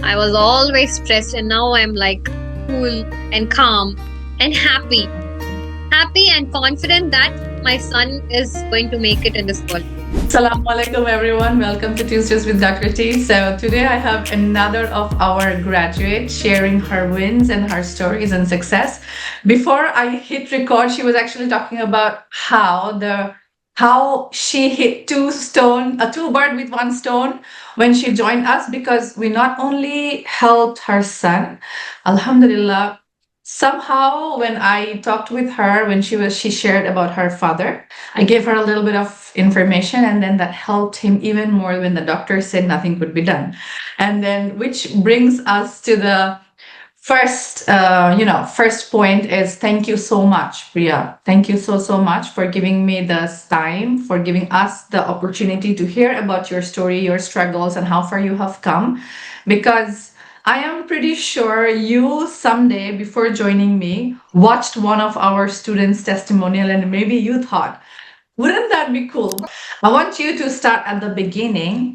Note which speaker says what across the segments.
Speaker 1: I was always stressed, and now I'm like cool and calm and happy and confident that my son is going to make it in this world.
Speaker 2: Assalamu alaikum everyone. Welcome to Tuesdays with Dr. T. So today I have another of our graduates sharing her wins and her stories and success. Before I hit record, she was actually talking about how she hit two bird with one stone when she joined us, because we not only helped her son, alhamdulillah. Somehow, when I talked with her, when she shared about her father, I gave her a little bit of information, and then that helped him even more when the doctor said nothing could be done. And then, which brings us to the first point is thank you so much, Priya. Thank you so much for giving me this time, for giving us the opportunity to hear about your story, your struggles, and how far you have come. Because I am pretty sure you someday, before joining me, watched one of our students' testimonial, and maybe you thought, wouldn't that be cool? I want you to start at the beginning.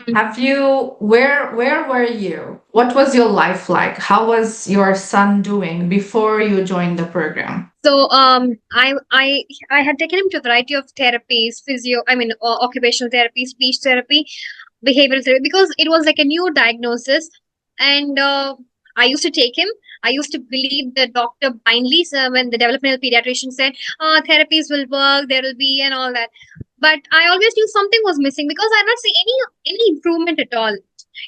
Speaker 2: Where were you? What was your life like? How was your son doing before you joined the program?
Speaker 1: So I had taken him to a variety of therapies, occupational therapy, speech therapy, behavioral therapy, because it was like a new diagnosis, and I used to take him. I used to believe the doctor blindly. So when the developmental pediatrician said, therapies will work, there will be, and all that. But I always knew something was missing because I did not see any improvement at all.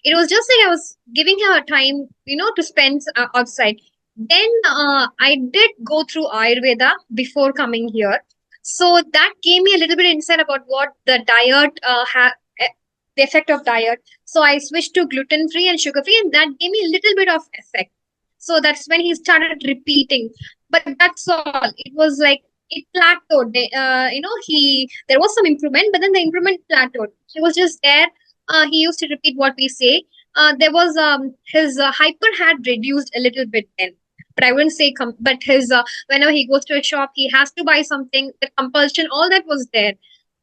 Speaker 1: It was just like I was giving him a time, to spend outside. Then I did go through Ayurveda before coming here. So that gave me a little bit insight about what the diet the effect of diet. So I switched to gluten free and sugar free, and that gave me a little bit of effect. So that's when he started repeating. But that's all. It was like it plateaued. There was some improvement, but then the improvement plateaued. He was just there. He used to repeat what we say. There was his hyper had reduced a little bit then, but I wouldn't say but his whenever he goes to a shop, he has to buy something. The compulsion, all that was there.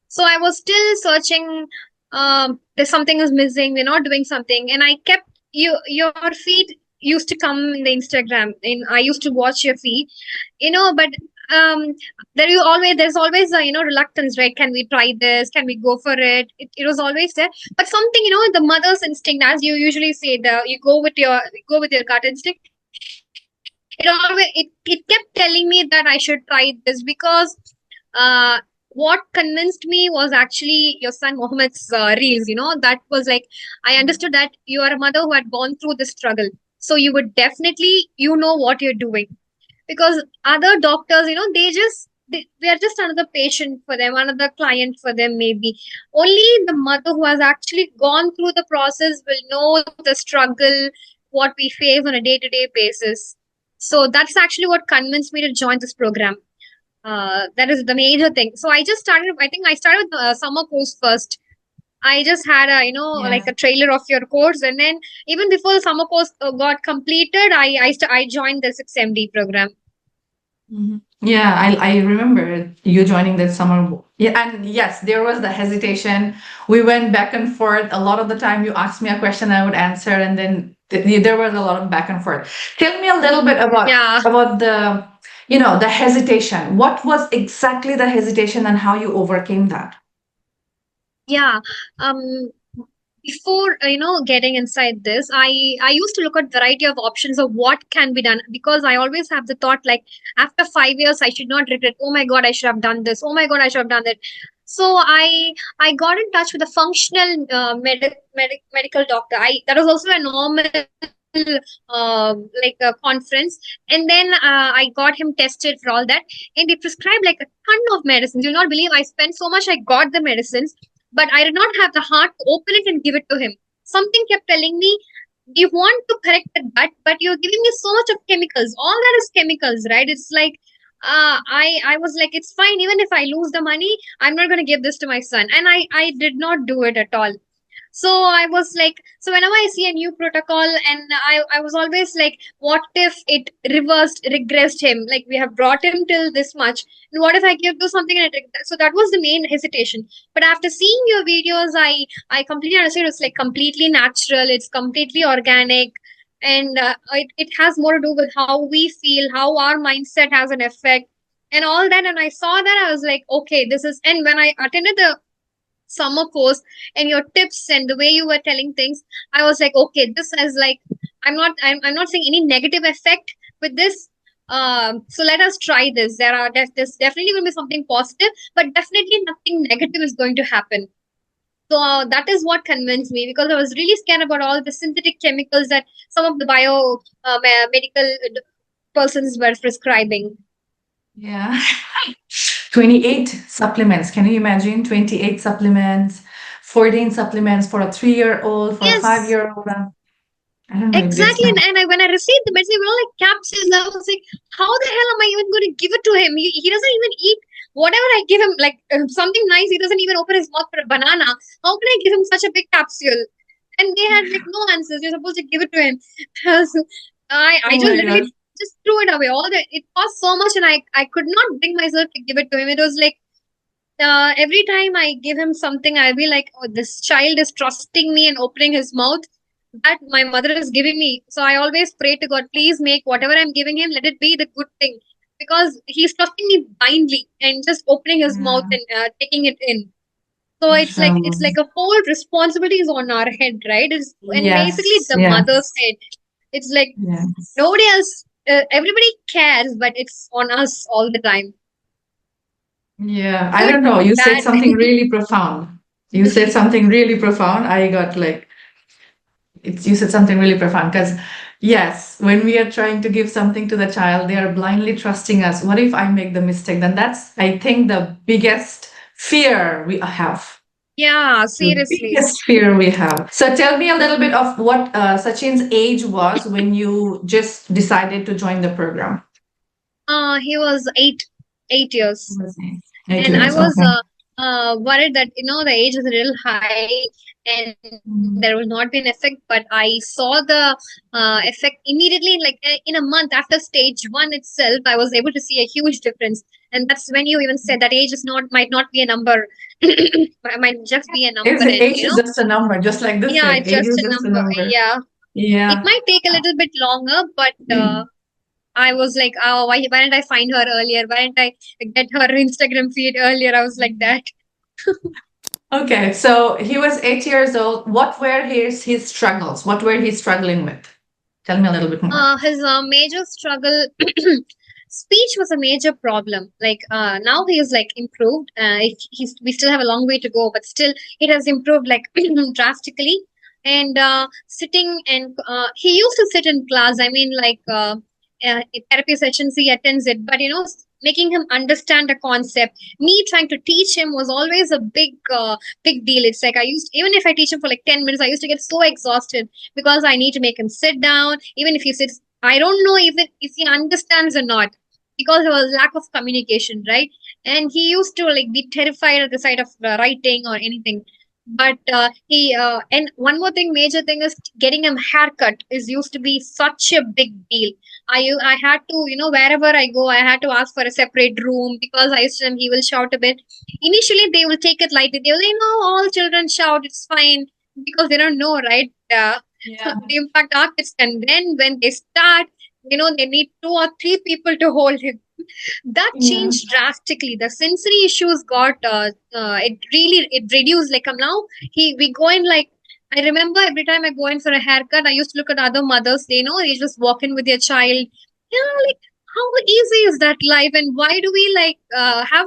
Speaker 1: So I was still searching. There's something is missing. We're not doing something, and I kept your feed used to come in the Instagram, and I used to watch your feed, but there's always a reluctance, right? Can we try this? Can we go for it? It was always there, but something, the mother's instinct, as you usually say, you go with your gut instinct. It kept telling me that I should try this, because what convinced me was actually your son Mohammed's reels. That was like, I understood that you are a mother who had gone through this struggle, so you would definitely what you're doing. Because other doctors, they are just another patient for them, another client for them. Maybe only the mother who has actually gone through the process will know the struggle, what we face on a day-to-day basis. So that's actually what convinced me to join this program. That is the major thing. So I started with the summer course first. I just had like a trailer of your course, and then even before the summer course got completed, I joined the 6MD program.
Speaker 2: Mm-hmm. Yeah, I remember you joining that summer. Yeah, and yes, there was the hesitation. We went back and forth. A lot of the time, you asked me a question, I would answer, and then there was a lot of back and forth. Tell me a little bit about the hesitation. What was exactly the hesitation, and how you overcame that?
Speaker 1: Yeah. Before getting inside this, I used to look at variety of options of what can be done, because I always have the thought, like, after 5 years I should not regret, oh my god, I should have done this, oh my god, I should have done that. So I got in touch with a functional medical doctor. That was also a normal like a conference, and then I got him tested for all that, and they prescribed like a ton of medicines. You'll not believe, I spent so much, I got the medicines, but I did not have the heart to open it and give it to him. Something kept telling me, you want to correct the gut, but you're giving me so much of chemicals. All that is chemicals, right? It's like, I was like, it's fine. Even if I lose the money, I'm not going to give this to my son. And I did not do it at all. So I was like, so whenever I see a new protocol, and I was always like, what if it regressed him? Like, we have brought him till this much, and what if I do something and so that was the main hesitation. But after seeing your videos, I completely understood. It's like completely natural. It's completely organic, and it has more to do with how we feel, how our mindset has an effect, and all that. And I saw that, I was like, okay, this is. And when I attended the summer course and your tips and the way you were telling things, I was like, okay, this is like, I'm not seeing any negative effect with this. So let us try this. There's definitely going to be something positive, but definitely nothing negative is going to happen. So that is what convinced me, because I was really scared about all the synthetic chemicals that some of the medical persons were prescribing.
Speaker 2: Yeah. 28 supplements. Can you imagine? 28 supplements, 14 supplements for a 3-year-old, for a
Speaker 1: Yes.
Speaker 2: 5-year-old. I don't know, it gets
Speaker 1: Exactly,
Speaker 2: kind of.
Speaker 1: and when I received the medicine, we were like capsules. I was like, how the hell am I even going to give it to him? He doesn't even eat whatever I give him, like something nice. He doesn't even open his mouth for a banana. How can I give him such a big capsule? And they had like no answers. You're supposed to give it to him. So I
Speaker 2: Oh
Speaker 1: just
Speaker 2: my
Speaker 1: literally
Speaker 2: God.
Speaker 1: just threw it away. All that, it cost so much, and I could not bring myself to give it to him. It was like every time I give him something, I'll be like, oh, this child is trusting me and opening his mouth that my mother is giving me. So I always pray to God, please make whatever I'm giving him, let it be the good thing. Because he's trusting me blindly and just opening his mouth
Speaker 2: Yeah.
Speaker 1: and taking it in. So it's
Speaker 2: Mashallah.
Speaker 1: like a whole responsibility is on our head, right? And basically
Speaker 2: Yes.
Speaker 1: the mother's
Speaker 2: Yes.
Speaker 1: head. It's like
Speaker 2: Yes.
Speaker 1: nobody else, everybody cares, but it's on us all the time.
Speaker 2: Yeah. I
Speaker 1: Good,
Speaker 2: don't know. You said
Speaker 1: bad.
Speaker 2: something really profound. You said something really profound. I got like, you said something really profound because, yes, when we are trying to give something to the child, they are blindly trusting us. What if I make the mistake? Then that's, I think, the biggest fear we have.
Speaker 1: Yeah,
Speaker 2: The
Speaker 1: seriously.
Speaker 2: biggest fear we have. So tell me a little bit of what Sachin's age was when you just decided to join the program.
Speaker 1: He was 8 years,
Speaker 2: Okay. Eight
Speaker 1: and I
Speaker 2: years.
Speaker 1: was
Speaker 2: Okay.
Speaker 1: worried that the age is a little high and
Speaker 2: Mm.
Speaker 1: there will not be an effect. But I saw the effect immediately, like in a month after stage one itself. I was able to see a huge difference, and that's when you even said that age is not might not be a number, it might just be a number, and
Speaker 2: Age is just a number, just like this
Speaker 1: yeah,
Speaker 2: said.
Speaker 1: it's
Speaker 2: Age
Speaker 1: just
Speaker 2: is
Speaker 1: a
Speaker 2: just a
Speaker 1: number.
Speaker 2: number.
Speaker 1: Yeah, it
Speaker 2: Yeah.
Speaker 1: might take a little bit longer, but I was like, oh, why didn't I find her earlier? Why didn't I get her Instagram feed earlier? I was like that.
Speaker 2: Okay, so he was 8 years old. What were his struggles? What were he struggling with? Tell me a little bit more.
Speaker 1: His major struggle, speech was a major problem. Like now he is like improved. We still have a long way to go, but still it has improved like drastically. And sitting and he used to sit in class. I mean, like therapy sessions he attends it, but making him understand the concept. Me trying to teach him was always a big deal. It's like I used even if I teach him for like 10 minutes, I used to get so exhausted because I need to make him sit down. Even if he sits, I don't know if he understands or not because there was lack of communication, right? And he used to like be terrified at the sight of writing or anything. But he and one more thing, major thing is getting him haircut is used to be such a big deal. I had to wherever I go I had to ask for a separate room because I used to he will shout a bit. Initially they will take it lightly. They will say no, all children shout, it's fine because they don't know, right?
Speaker 2: Yeah.
Speaker 1: The impact artists, and then when they start, they need two or three people to hold him. That
Speaker 2: Yeah.
Speaker 1: changed drastically. The sensory issues got it reduced. Like now we go in like I remember every time I go in for a haircut, I used to look at other mothers. They just walk in with their child. Like how easy is that life, and why do we like have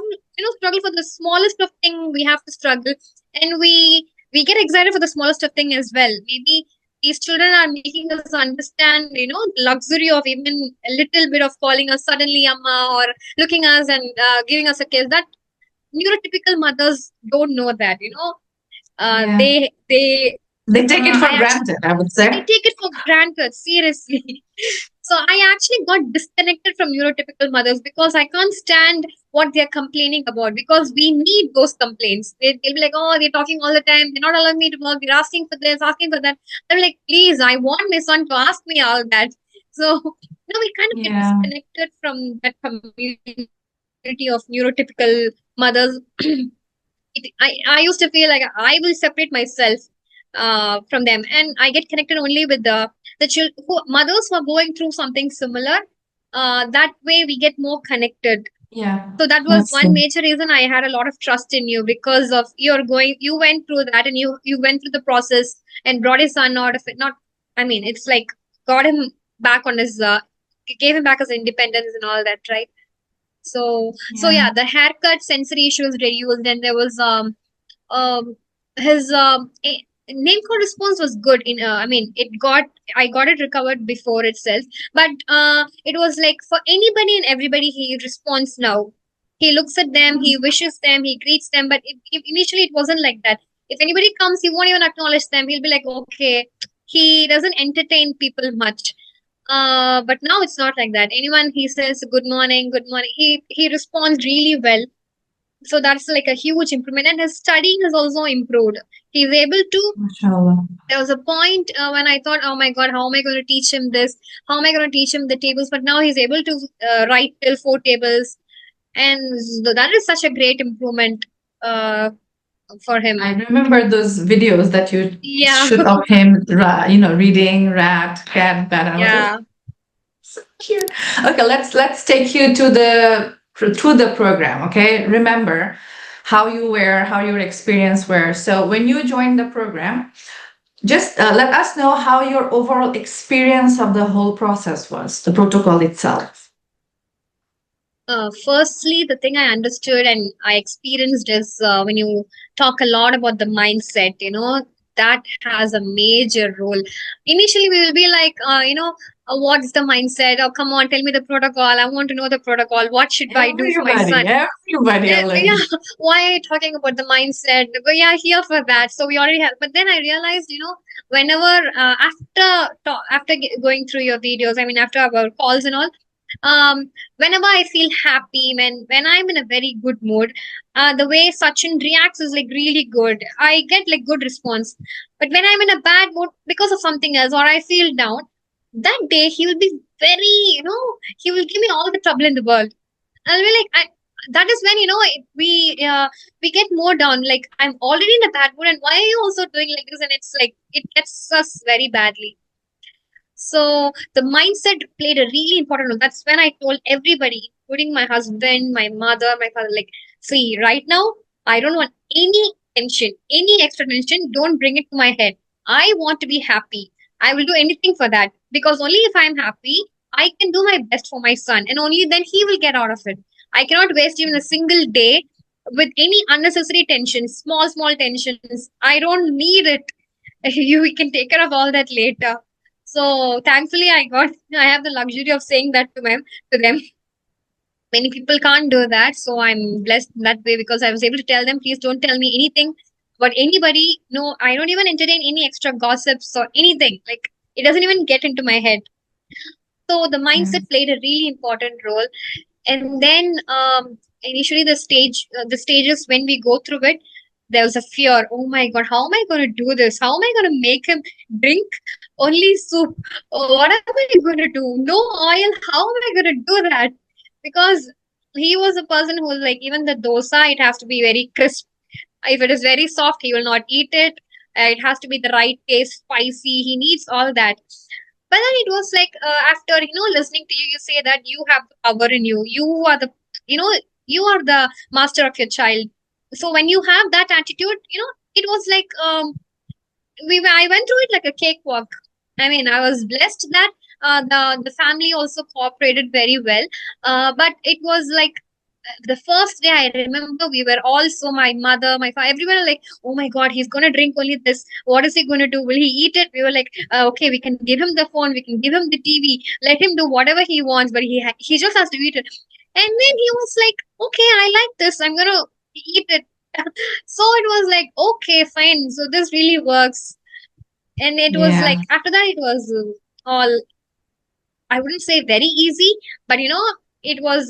Speaker 1: struggle for the smallest of thing? We have to struggle, and we get excited for the smallest of thing as well. Maybe these children are making us understand, the luxury of even a little bit of calling us suddenly amma or looking us and giving us a kiss. That neurotypical mothers don't know that,
Speaker 2: Yeah.
Speaker 1: they
Speaker 2: They take it for
Speaker 1: I actually
Speaker 2: granted, I would
Speaker 1: they
Speaker 2: say.
Speaker 1: take it for granted seriously. So I actually got disconnected from neurotypical mothers because I can't stand what they're complaining about, because we need those complaints. They'll be like, oh, they're talking all the time. They're not allowing me to work. They're asking for this, asking for that. I'm like, please, I want my son to ask me all that. So, we kind of get
Speaker 2: Yeah.
Speaker 1: disconnected from that community of neurotypical mothers. I used to feel like I will separate myself from them, and I get connected only with mothers who are going through something similar. That way, we get more connected.
Speaker 2: Yeah.
Speaker 1: So that was
Speaker 2: That's
Speaker 1: one
Speaker 2: true.
Speaker 1: major reason I had a lot of trust in you, because of you went through that, and you went through the process and brought his son out of it. Not, I mean, it's like got him back on his, gave him back his independence and all that, right? So
Speaker 2: Yeah.
Speaker 1: yeah, the haircut sensory issues reduced, and there was um his name code response was good. I mean, I got it recovered before itself, but it was like for anybody and everybody, he responds now. He looks at them, he wishes them, he greets them, but initially it wasn't like that. If anybody comes, he won't even acknowledge them. He'll be like, okay. He doesn't entertain people much. But now it's not like that. Anyone he says good morning, good morning, he responds really well. So that's like a huge improvement, and his studying has also improved. He's able to.
Speaker 2: Mashallah.
Speaker 1: There was a point when I thought, oh my god, how am I going to teach him this? How am I going to teach him the tables? But now he's able to write till 4 tables, and that is such a great improvement uh, for him.
Speaker 2: I remember those videos that you
Speaker 1: Yeah.
Speaker 2: shoot of him, reading rat, cat, bat. I was like,
Speaker 1: Yeah.
Speaker 2: so cute. Okay, let's take you to the through the program. Okay, remember how you were, how your experience were. So when you joined the program, just let us know how your overall experience of the whole process was, the protocol itself.
Speaker 1: Firstly, the thing I understood and I experienced is when you talk a lot about the mindset, that has a major role. Initially, we will be like, what's the mindset? Oh, come on, tell me the protocol. I want to know the protocol. What should I do for my son?
Speaker 2: Everybody,
Speaker 1: Yeah,
Speaker 2: Ellen.
Speaker 1: why are you talking about the mindset? But yeah, here for that. So we already have. But then I realized, whenever after going through your videos, I mean, after our calls and all, um, whenever I feel happy, when I'm in a very good mood, the way Sachin reacts is like really good. I get like good response. But when I'm in a bad mood because of something else, or I feel down, that day he will be very, he will give me all the trouble in the world. I'll be like, that is when we get more down. Like, I'm already in a bad mood, and why are you also doing like this? And it's like it gets us very badly. So the mindset played a really important role. That's when I told everybody, including my husband, my mother, my father, like, see, right now, I don't want any tension, any extra tension. Don't bring it to my head. I want to be happy. I will do anything for that, because only if I'm happy, I can do my best for my son, and only then he will get out of it. I cannot waste even a single day with any unnecessary tensions, small tensions. I don't need it. You can take care of all that later. So thankfully, I have the luxury of saying that to them. Many people can't do that, so I'm blessed in that way, because I was able to tell them, please don't tell me anything about anybody. No, I don't even entertain any extra gossips or anything. Like, it doesn't even get into my head. So the
Speaker 2: Yeah.
Speaker 1: mindset played a really important role. And then initially the stages when we go through it, there was a fear. Oh my god, how am I going to do this? How am I going to make him drink only soup? Oh, what am I going to do? No oil, how am I going to do that? Because he was a person who was like, even the dosa, it has to be very crisp. If it is very soft, he will not eat it. It has to be the right taste, spicy. He needs all that. But then it was like, after listening to you, you say that you have the power in you. You know, you are the master of your child. So when you have that attitude, it was like, I went through it like a cakewalk. I mean, I was blessed that the family also cooperated very well. But it was like the first day I remember, we were also, my mother, my father, everyone were like, oh my god, he's gonna drink only this. What is he gonna do? Will he eat it? We were like, okay, we can give him the phone, we can give him the TV, let him do whatever he wants, but he just has to eat it. And then he was like, okay, I like this. I'm gonna eat it. So it was like, okay, fine. So this really works. And it was
Speaker 2: Yeah.
Speaker 1: like, after that, it was all. I wouldn't say very easy, but it was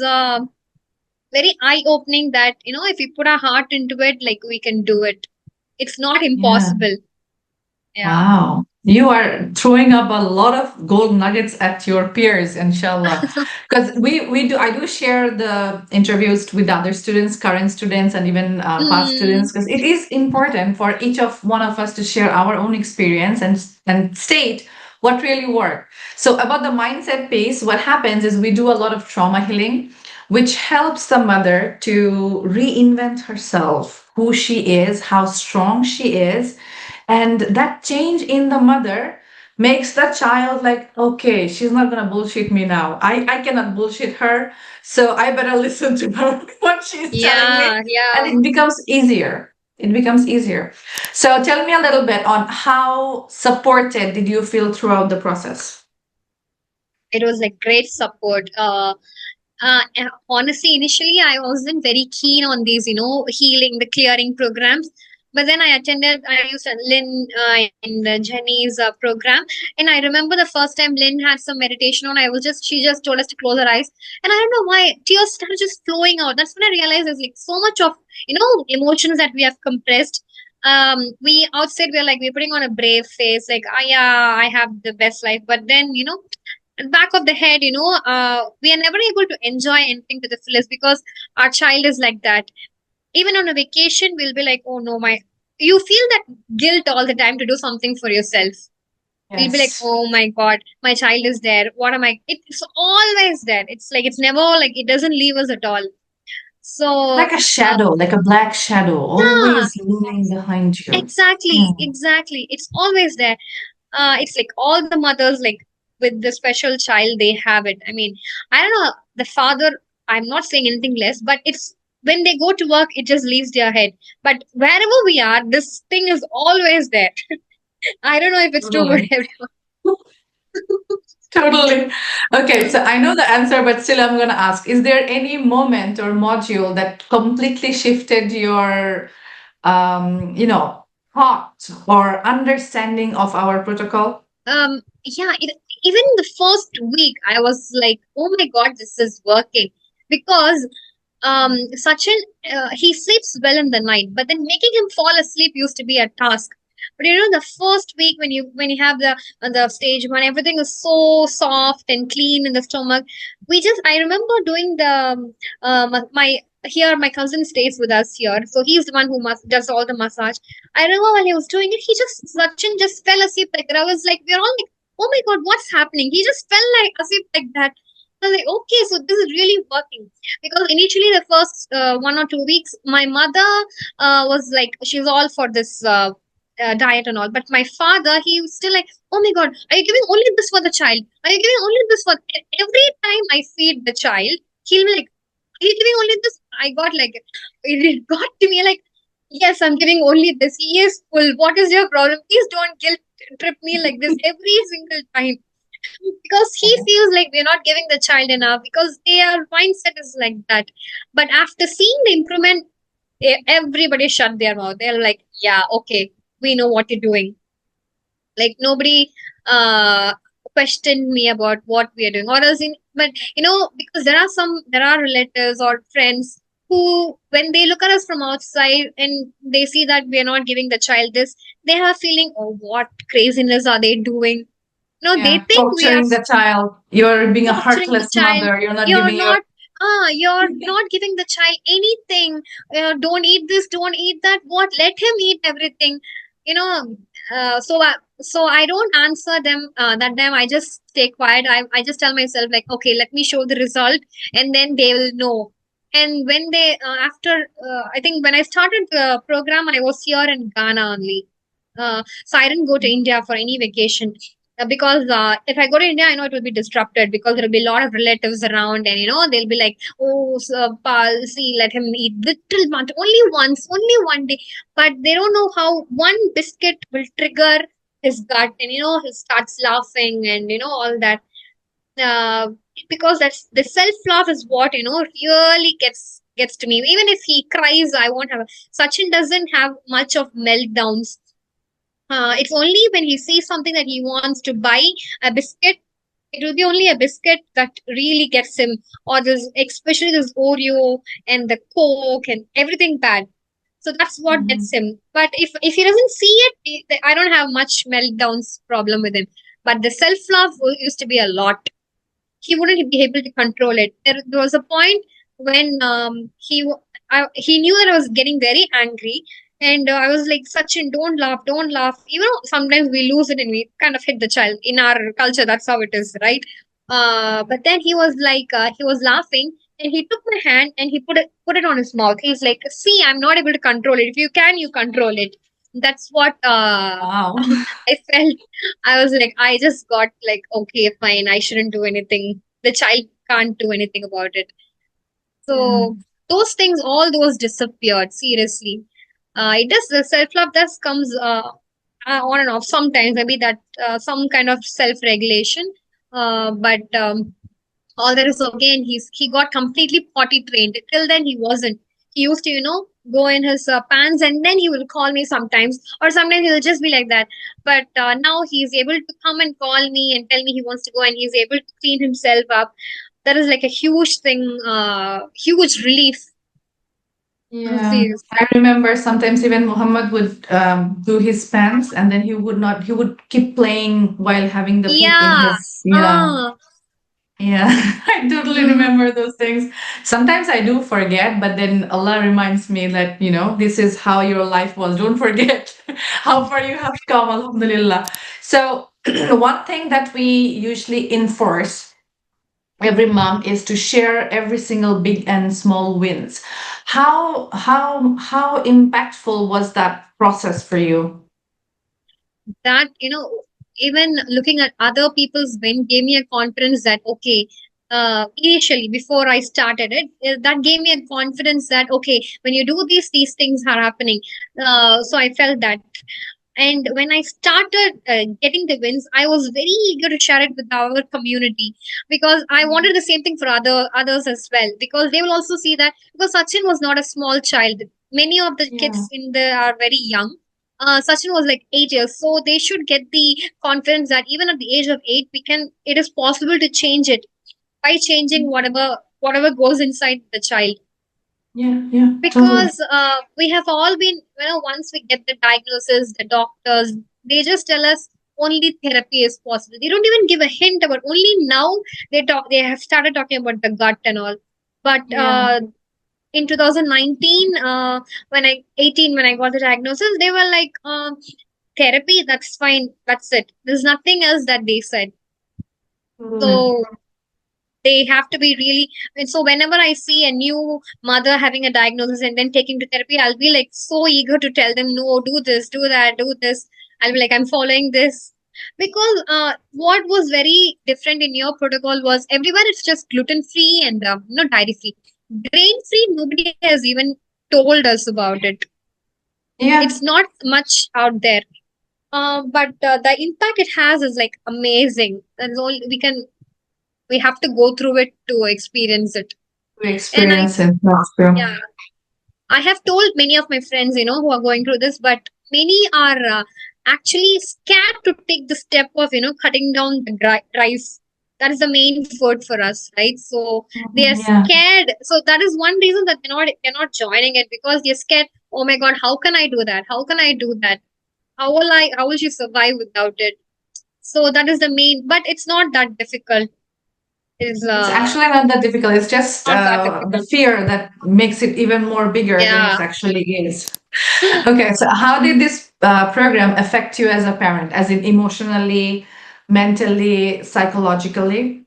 Speaker 1: very eye opening that if we put our heart into it, like we can do it. It's not
Speaker 2: Yeah.
Speaker 1: impossible. Yeah.
Speaker 2: Wow. You are throwing up a lot of gold nuggets at your peers, inshallah. Because I do share the interviews with other students, current students, and even past
Speaker 1: Mm,
Speaker 2: students, because it is important for each of one of us to share our own experience and state what really worked. So about the mindset piece, what happens is we do a lot of trauma healing, which helps the mother to reinvent herself, who she is, how strong she is, and that change in the mother makes the child like, okay, she's not gonna bullshit me now. I cannot bullshit her. So I better listen to her what she's telling me.
Speaker 1: yeah,
Speaker 2: And
Speaker 1: yeah.
Speaker 2: it becomes easier. It becomes easier. So tell me a little bit on how supported did you feel throughout the process?
Speaker 1: It was like great support. Honestly, initially I wasn't very keen on these, healing, the clearing programs. But then I used Lynn and Jenny's program. And I remember the first time Lynn had some meditation on, she just told us to close our eyes. And I don't know why, tears started just flowing out. That's when I realized there's like so much of, emotions that we have compressed. We outside, we're putting on a brave face, like, ah, yeah, I have the best life. But then, back of the head, we are never able to enjoy anything to the fullest because our child is like that. Even on a vacation, we'll be like, oh no, you feel that guilt all the time to do something for yourself. We'll be like,
Speaker 2: Yes.
Speaker 1: oh my God, my child is there. What am I? It's always there. It's like, it's never like, it doesn't leave us at all. So,
Speaker 2: Like a shadow, like a black shadow,
Speaker 1: yeah,
Speaker 2: always looming behind you.
Speaker 1: exactly,
Speaker 2: Hmm.
Speaker 1: exactly. It's always there. It's like all the mothers, like with the special child, they have it. I mean, I don't know, the father, I'm not saying anything less, but it's when they go to work, it just leaves their head. But wherever we are, this thing is always there. I don't know if it's true for
Speaker 2: Totally.
Speaker 1: everyone.
Speaker 2: Totally. Okay, so I know the answer, but still I'm going to ask, is there any moment or module that completely shifted your, thought or understanding of our protocol?
Speaker 1: Yeah, even the first week, I was like, oh my God, this is working. Because Sachin, he sleeps well in the night, but then making him fall asleep used to be a task. But the first week when you have the stage one, everything is so soft and clean in the stomach. I remember doing my here my cousin stays with us here, so he's the one who does all the massage. I remember while he was doing it, Sachin just fell asleep like that. I was like, we're all like, oh my God, what's happening? He just fell like asleep like that. I was like, okay, so this is really working. Because initially the first 1 or 2 weeks, my mother was like, she's all for this diet and all, but my father, he was still like, oh my God, are you giving only this for the child? Are you giving only this for every time I feed the child, he'll be like, are you giving only this? I got like, it got to me like, yes, I'm giving only this. He is full. What is your problem? Please don't guilt trip me like this every single time, because he feels like we're not giving the child enough because their mindset is like that. But after seeing the improvement, everybody shut their mouth. They're like, yeah, okay, we know what you're doing. Like nobody uh questioned me about what we are doing, or else but because there are relatives or friends who, when they look at us from outside and they see that we are not giving the child this, they have a feeling, oh, what craziness are they doing? No, they
Speaker 2: Yeah,
Speaker 1: think we are
Speaker 2: torturing the child. You're being a
Speaker 1: torturing the
Speaker 2: heartless
Speaker 1: child.
Speaker 2: mother. You're not
Speaker 1: You're
Speaker 2: giving your.
Speaker 1: not you're not giving the child anything. Don't eat this, don't eat that. What? Let him eat everything. You know. So I don't answer them that time. I just stay quiet. I just tell myself like, okay, let me show the result, and then they will know. And when they after I think when I started the program, I was here in Ghana only. So I didn't go to India for any vacation, because if I go to India, I know it will be disrupted because there will be a lot of relatives around, and they'll be like, "Oh, so, Pal, see, let him eat little much, only once, only one day." But they don't know how one biscuit will trigger his gut, and he starts laughing, and all that. Uh, because that's the self love is what really gets to me. Even if he cries, I won't have. Sachin doesn't have much of meltdowns. It's only when he sees something that he wants to buy, a biscuit. It will be only a biscuit that really gets him, or this, especially this Oreo and the Coke and everything bad. So that's what
Speaker 2: Mhm.
Speaker 1: gets him. But if he doesn't see it, I don't have much meltdowns problem with him. But the self love used to be a lot. He wouldn't be able to control it. There was a point when he knew that I was getting very angry, and I was like, Sachin, don't laugh, don't laugh. You know, sometimes we lose it and we kind of hit the child. In our culture, that's how it is, right? But then he was like, he was laughing, and he took my hand and he put it on his mouth. He's like, see, I'm not able to control it. If you can, you control it. That's what
Speaker 2: Wow.
Speaker 1: I felt. I was like, I just got like, okay, fine, I shouldn't do anything. The child can't do anything about it.
Speaker 2: Yeah.
Speaker 1: So those things, all those disappeared. Seriously, it does. The self love does comes on and off sometimes. Maybe that some kind of self regulation. But all there is again, he got completely potty trained. Till then, he wasn't. He used to, go in his pants, and then he will call me sometimes, or sometimes he will just be like that. But now he's able to come and call me and tell me he wants to go, and he's able to clean himself up. That is like a huge thing, huge relief.
Speaker 2: Yeah,
Speaker 1: Seriously.
Speaker 2: I remember sometimes even Muhammad would do his pants and then he would keep playing while having the poop in
Speaker 1: Yeah.
Speaker 2: his, yeah.
Speaker 1: Ah.
Speaker 2: Yeah, I totally
Speaker 1: Mm.
Speaker 2: remember those things. Sometimes I do forget, but then Allah reminds me that, this is how your life was. Don't forget how far you have come, Alhamdulillah. So, one thing that we usually enforce every mom is to share every single big and small wins. How impactful was that process for you?
Speaker 1: That, even looking at other people's win gave me a confidence that, okay, initially before I started it, that gave me a confidence that, okay, when you do these things are happening. So I felt that. And when I started getting the wins, I was very eager to share it with our community, because I wanted the same thing for others as well, because they will also see that, because Sachin was not a small child. Many of the
Speaker 2: Yeah.
Speaker 1: kids in there are very young. Sachin was like 8 years, so they should get the confidence that even at the age of 8, it is possible to change it by changing whatever goes inside the child.
Speaker 2: Yeah, yeah, totally.
Speaker 1: Because we have all been, once we get the diagnosis, the doctors, they just tell us only therapy is possible. They don't even give a hint about, only now they have started talking about the gut and all. But
Speaker 2: Yeah.
Speaker 1: in 2019, when I 18, when I got the diagnosis, they were like, therapy, that's fine, that's it. There's nothing else that they said.
Speaker 2: Totally.
Speaker 1: So they have to be really, and so whenever I see a new mother having a diagnosis and then taking to therapy, I'll be like so eager to tell them, no, do this, do that, do this. I'll be like, I'm following this. Because what was very different in your protocol was, everywhere it's just gluten free and dairy free. Grain free, nobody has even told us about it.
Speaker 2: Yeah,
Speaker 1: It's not much out there. But the impact it has is like amazing. That's all we have to go through it to experience it.
Speaker 2: we
Speaker 1: And
Speaker 2: experience it. That's true.
Speaker 1: yeah, I have told many of my friends, who are going through this, but many are actually scared to take the step of, cutting down the rice. That is the main food for us, right? So they are
Speaker 2: Yeah.
Speaker 1: scared. So that is one reason that they're not joining it, because they're scared. Oh my God, how can I do that? How can I do that? How will you survive without it? So that is the main, but it's not that difficult. It's
Speaker 2: It's actually not that difficult. It's just
Speaker 1: not that
Speaker 2: the
Speaker 1: difficult.
Speaker 2: fear that makes it even more bigger than it
Speaker 1: Yeah.
Speaker 2: actually is. Okay, so how did this program affect you as a parent, as in emotionally, mentally, psychologically?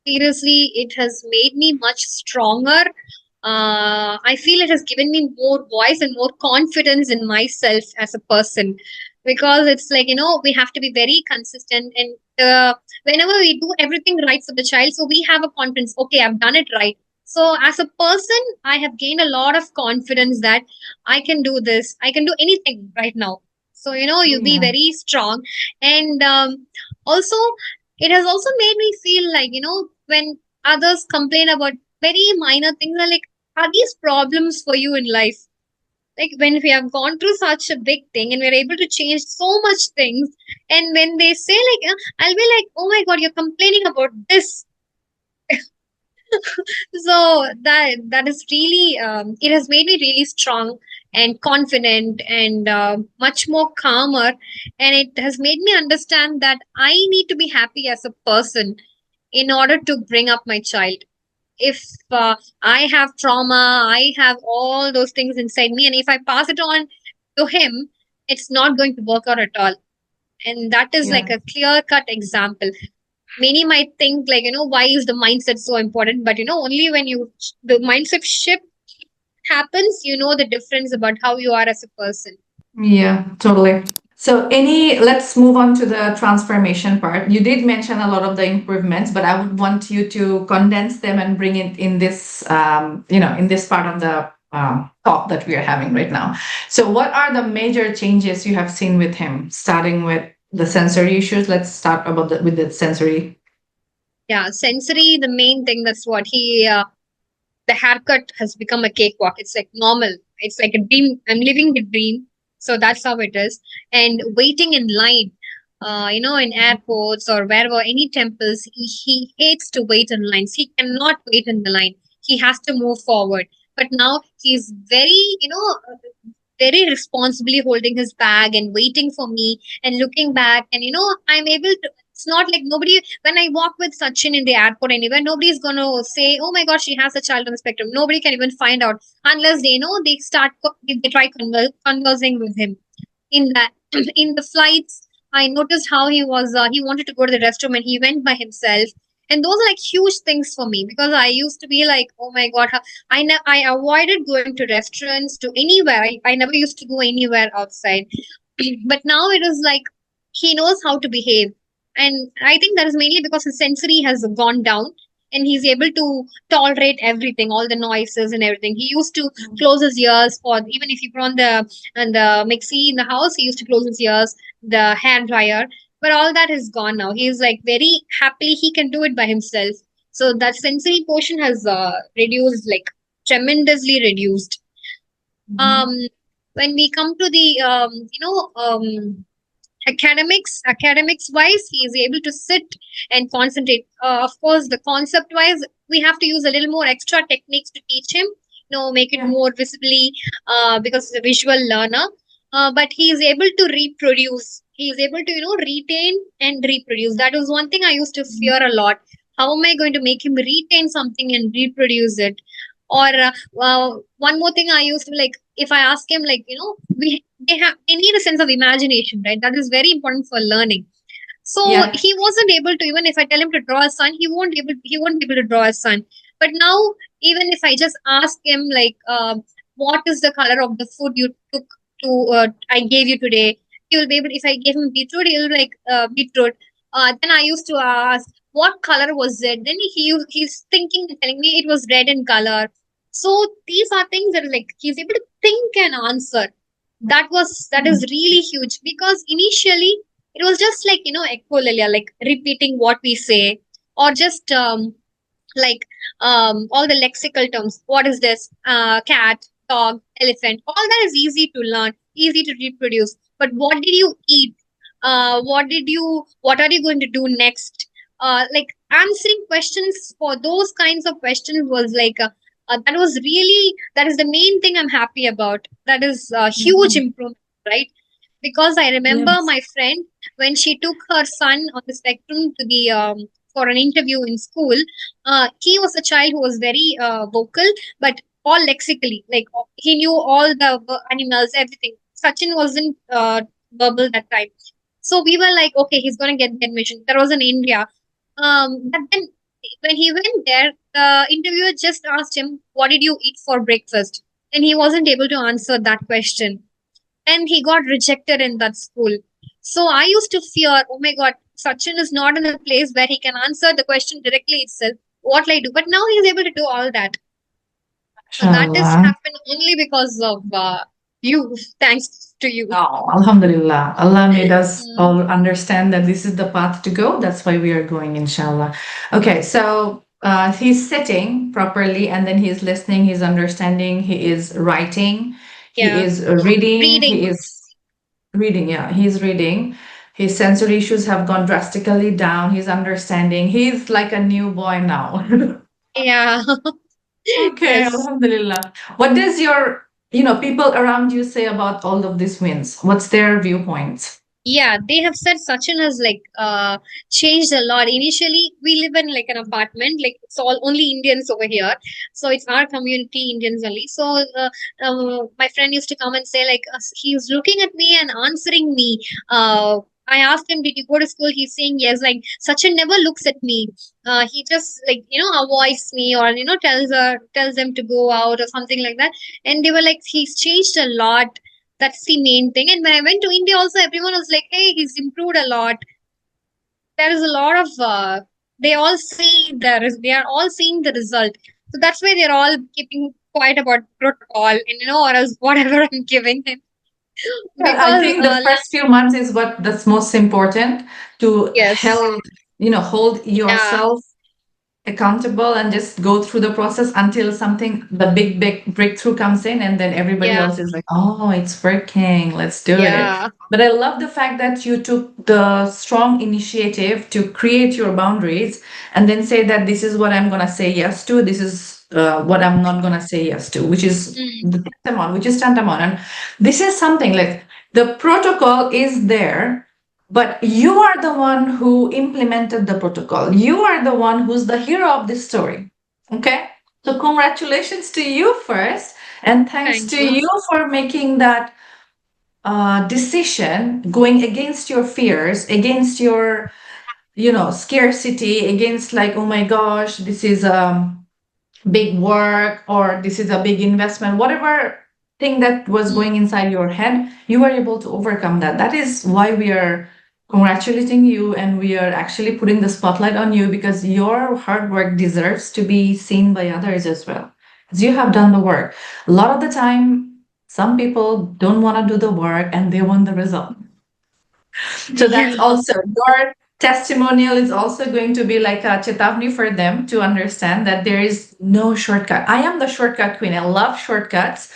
Speaker 1: Seriously, it has made me much stronger. I feel it has given me more voice and more confidence in myself as a person, because it's like, we have to be very consistent, and whenever we do everything right for the child, so we have a confidence, okay, I've done it right. So as a person, I have gained a lot of confidence that I can do this, I can do anything right now. So, you be
Speaker 2: Yeah.
Speaker 1: very strong. And also, it has also made me feel like, when others complain about very minor things, are like, are these problems for you in life? Like when we have gone through such a big thing and we're able to change so much things, and when they say like, I'll be like, oh my god, you're complaining about this. So that is really, it has made me really strong and confident and much more calmer, and it has made me understand that I need to be happy as a person in order to bring up my child. If I have trauma, I have all those things inside me, and if I pass it on to him, it's not going to work out at all. And that is like
Speaker 2: Yeah.
Speaker 1: a clear cut example. Many might think like, why is the mindset so important? But only when the mindset shift happens, you know the difference about how you are as a person.
Speaker 2: Yeah, totally. So let's move on to the transformation part. You did mention a lot of the improvements, but I would want you to condense them and bring it in this, in this part of the talk that we are having right now. So what are the major changes you have seen with him, starting with the sensory issues? Let's start with the sensory.
Speaker 1: Yeah, sensory, the main thing, that's what he the haircut has become a cakewalk. It's like normal. It's like a dream. I'm living the dream. So that's how it is. And waiting in line, in airports or wherever, any temples, he hates to wait in lines. He cannot wait in the line. He has to move forward. But now he's very responsibly holding his bag and waiting for me and looking back. And I'm able to. It's not like nobody. When I walk with Sachin in the airport anywhere, nobody's gonna say, "Oh my God, she has a child on the spectrum." Nobody can even find out unless they start they try conversing with him in that in the flights. I noticed how he wanted to go to the restroom and he went by himself. And those are like huge things for me, because I used to be like, oh my god, I avoided going to restaurants, to anywhere. I never used to go anywhere outside. But now it is like he knows how to behave. And I think that is mainly because his sensory has gone down, and he's able to tolerate everything, all the noises and everything. He used to close his ears for, even if he put on the mixie in the house, he used to close his ears, the hair dryer. But all that is gone now. He's like very happily he can do it by himself. So that sensory portion has reduced, like tremendously reduced.
Speaker 2: Mhm.
Speaker 1: um when we come to the academics wise, he is able to sit and concentrate. Of course, the concept wise, we have to use a little more extra techniques to teach him, make it
Speaker 2: Yeah.
Speaker 1: more visibly, because he's a visual learner. But he is able to reproduce. He is able to retain and reproduce. That was one thing I used to fear a lot. How am I going to make him retain something and reproduce it? Or one more thing I used to, like, if I ask him, like, they need a sense of imagination, right? That is very important for learning. So
Speaker 2: Yeah.
Speaker 1: he wasn't able to, even if I tell him to draw a sun, he won't be able to draw a sun. But now, even if I just ask him, like, what is the color of the food you took to I gave you today, he will be able. If I gave him beetroot, he'll be like, beetroot. Then I used to ask, what color was it? Then he's thinking and telling me it was red in color. So these are things that, like, he's able to think and answer. That is really huge, because initially it was just like, echolalia, like repeating what we say, or just like all the lexical terms. What is this? Cat, dog, elephant. All that is easy to learn, easy to reproduce. But what did you eat? What are you going to do next? Like answering questions for those kinds of questions was like, that is the main thing I'm happy about. That is a huge
Speaker 2: Mhm.
Speaker 1: improvement, right? Because I remember
Speaker 2: Yes.
Speaker 1: my friend, when she took her son on the spectrum to the for an interview in school. He was a child who was very vocal, but all lexically, like he knew all the animals, everything. Sachin wasn't verbal that time. So we were like, okay, he's gonna get the admission. That was in India. But then when he went there, the interviewer just asked him, "What did you eat for breakfast?" And he wasn't able to answer that question, and he got rejected in that school. So I used to fear, oh my god, Sachin is not in a place where he can answer the question directly itself. What will I do? But now he's able to do all that. So that has
Speaker 2: Inshallah.
Speaker 1: happened only because of you, thanks to you.
Speaker 2: Oh, Alhamdulillah. Allah made us
Speaker 1: Mm.
Speaker 2: all understand that this is the path to go. That's why we are going, inshallah. Okay, so he's sitting properly and then he's listening, he's understanding, he is writing, He
Speaker 1: Yeah.
Speaker 2: is reading. He
Speaker 1: Reading.
Speaker 2: is reading. Yeah, he's reading. His sensory issues have gone drastically down. His understanding. He's like a new boy now.
Speaker 1: Yeah.
Speaker 2: Okay,
Speaker 1: Yes.
Speaker 2: Alhamdulillah. What does your, people around you say about all of these wins? What's their viewpoints?
Speaker 1: Yeah, they have said Sachin has like changed a lot. Initially, we live in like an apartment, like it's all only Indians over here, so it's our community, Indians only. So my friend used to come and say like he was looking at me and answering me. I asked him, "Did you go to school?" He's saying yes. Like Sachin never looks at me. He just like avoids me or tells them to go out or something like that. And they were like, he's changed a lot. That's the main thing. And when I went to India, also everyone was like, "Hey, he's improved a lot." There is a lot of they all see they are all seeing the result. So that's why they're all keeping quiet about protocol and or else whatever I'm giving him
Speaker 2: Yeah, I
Speaker 1: because
Speaker 2: think the first few months is what that's most important to
Speaker 1: yes,
Speaker 2: hold
Speaker 1: yeah,
Speaker 2: yourself accountable and just go through the process until the big breakthrough comes in, and then everybody
Speaker 1: yeah,
Speaker 2: else is like, oh, it's working, let's do it.
Speaker 1: yeah,
Speaker 2: But I love the fact that you took the strong initiative to create your boundaries and then say that this is what I'm going to say yes to, this is what I'm not going to say yes to, which is
Speaker 1: mm,
Speaker 2: the tantamount, which is tantamount. And this is something like the protocol is there, but you are the one who implemented the protocol. You are the one who's the hero of this story. Okay? So, congratulations to you first. And thanks
Speaker 1: thank
Speaker 2: to
Speaker 1: you.
Speaker 2: you for making that decision, going against your fears, against your, scarcity, against like, oh my gosh, this is big work or this is a big investment, whatever thing that was
Speaker 1: Mm,
Speaker 2: going inside your head, you were able to overcome that. That is why we are congratulating you, and we are actually putting the spotlight on you, because your hard work deserves to be seen by others as well, because you have done the work. A lot of the time, some people don't want to do the work and they want the result. So that's
Speaker 1: yeah,
Speaker 2: also your testimonial is also going to be like a chetavni for them to understand that there is no shortcut. I am the shortcut queen. I love shortcuts,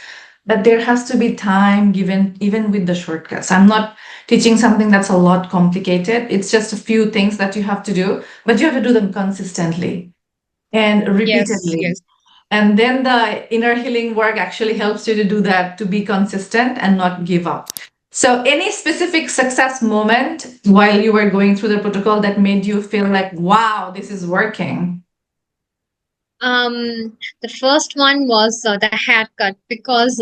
Speaker 2: but there has to be time given even with the shortcuts. I'm not teaching something that's a lot complicated. It's just a few things that you have to do, but you have to do them consistently and
Speaker 1: yes,
Speaker 2: repeatedly.
Speaker 1: yes.
Speaker 2: And then the inner healing work actually helps you to do that, to be consistent and not give up. So, any specific success moment while you were going through the protocol that made you feel like, wow, this is working?
Speaker 1: The first one was the haircut because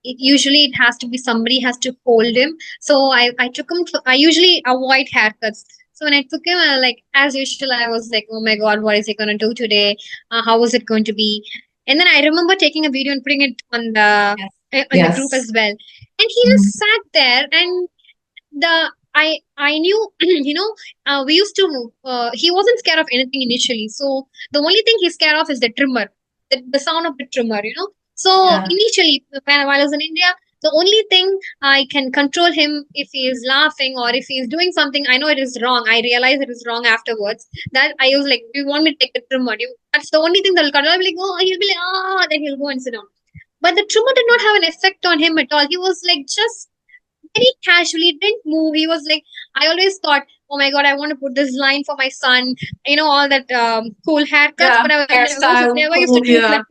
Speaker 1: usually it has to be somebody has to hold him. So I took him to, I usually avoid haircuts. So when I took him, like as usual, I was like, oh my god, what is he gonna do today? How is it going to be? And then I remember taking a video and putting it
Speaker 2: Yes.
Speaker 1: on the group
Speaker 2: Yes.
Speaker 1: as well. And he
Speaker 2: Mhm.
Speaker 1: just sat there and I knew we used to he wasn't scared of anything initially, so the only thing he's scared of is the trimmer, the sound of the trimmer. So
Speaker 2: Yeah.
Speaker 1: initially while I was in India, the only thing I can control him if he is laughing or if he is doing something I know it is wrong. I realize it is wrong afterwards. That I was like, do you want me to take the trimmer? That's the only thing that'll control. I'll be like, oh, he'll be like, ah, then he'll go and sit down. But the trimmer did not have an effect on him at all. He was like just very casually, didn't move. He was like, I always thought, oh my god, I want to put this line for my son, all that cool haircuts,
Speaker 2: Yeah.
Speaker 1: but I
Speaker 2: Hairstyle,
Speaker 1: never used to
Speaker 2: cool.
Speaker 1: do
Speaker 2: Yeah.
Speaker 1: that.